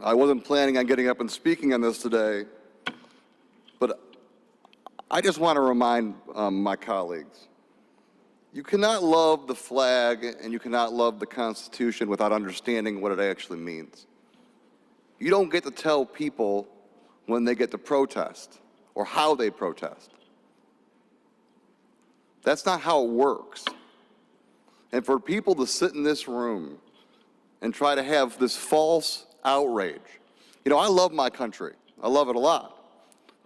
I wasn't planning on getting up and speaking on this today, but I just want to remind my colleagues, you cannot love the flag and you cannot love the Constitution without understanding what it actually means. You don't get to tell people when they get to protest or how they protest. That's not how it works. And for people to sit in this room and try to have this false outrage. You know, I love my country. I love it a lot.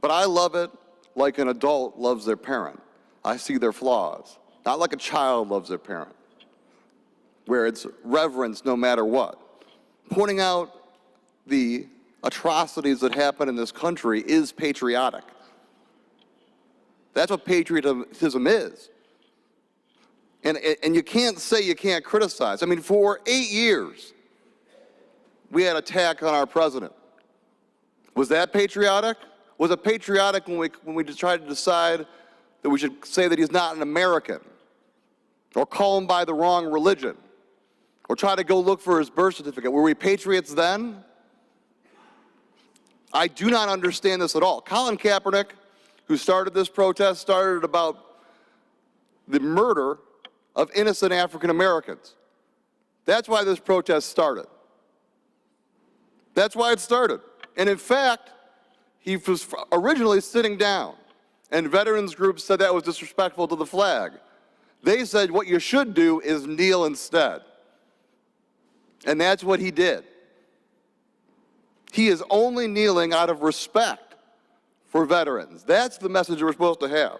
But I love it like an adult loves their parent. I see their flaws. Not like a child loves their parent, where it's reverence no matter what. Pointing out the atrocities that happen in this country is patriotic. That's what patriotism is. And you can't say you can't criticize. I mean, for 8 years, we had an attack on our president. Was that patriotic? Was it patriotic when we tried to decide that we should say that he's not an American, or call him by the wrong religion, or try to go look for his birth certificate? Were we patriots then? I do not understand this at all. Colin Kaepernick, who started this protest, started about the murder of innocent African Americans. That's why this protest started. That's why it started. And in fact, he was originally sitting down, and veterans groups said that was disrespectful to the flag. They said what you should do is kneel instead. And that's what he did. He is only kneeling out of respect for veterans. That's the message we're supposed to have.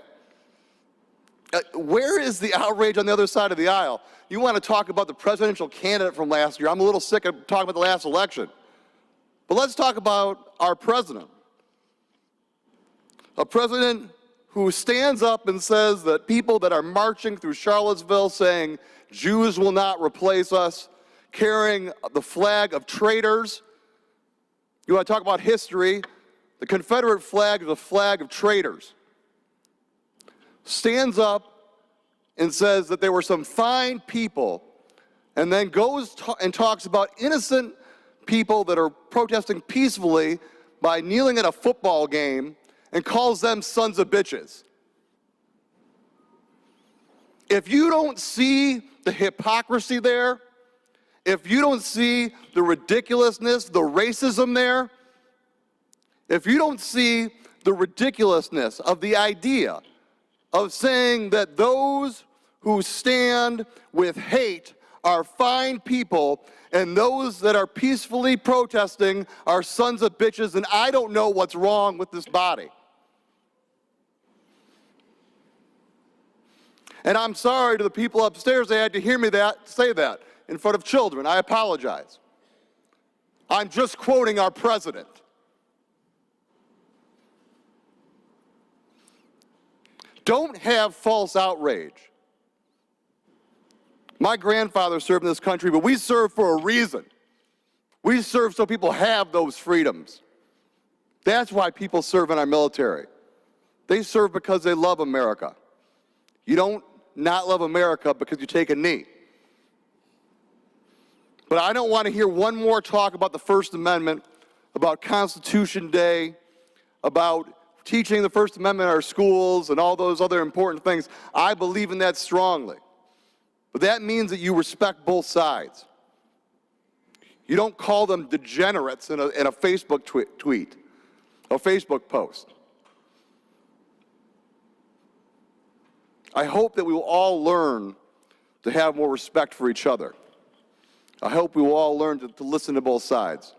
Where is the outrage on the other side of the aisle? You want to talk about the presidential candidate from last year. I'm a little sick of talking about the last election. But let's talk about our president. A president who stands up and says that people that are marching through Charlottesville saying Jews will not replace us, carrying the flag of traitors. You want to talk about history? The Confederate flag is a flag of traitors. Stands up and says that there were some fine people, and then goes and talks about innocent people that are protesting peacefully by kneeling at a football game, and calls them sons of bitches. If you don't see the hypocrisy there, if you don't see the ridiculousness, the racism there, if you don't see the ridiculousness of the idea of saying that those who stand with hate are fine people and those that are peacefully protesting are sons of bitches, and I don't know what's wrong with this body. And I'm sorry to the people upstairs, they had to hear me say that in front of children. I apologize. I'm just quoting our president. Don't have false outrage. My grandfather served in this country, but we serve for a reason. We serve so people have those freedoms. That's why people serve in our military. They serve because they love America. You don't not love America because you take a knee. But I don't want to hear one more talk about the First Amendment, about Constitution Day, about teaching the First Amendment in our schools and all those other important things. I believe in that strongly. But that means that you respect both sides. You don't call them degenerates in a Facebook tweet, a Facebook post. I hope that we will all learn to have more respect for each other. I hope we will all learn to listen to both sides.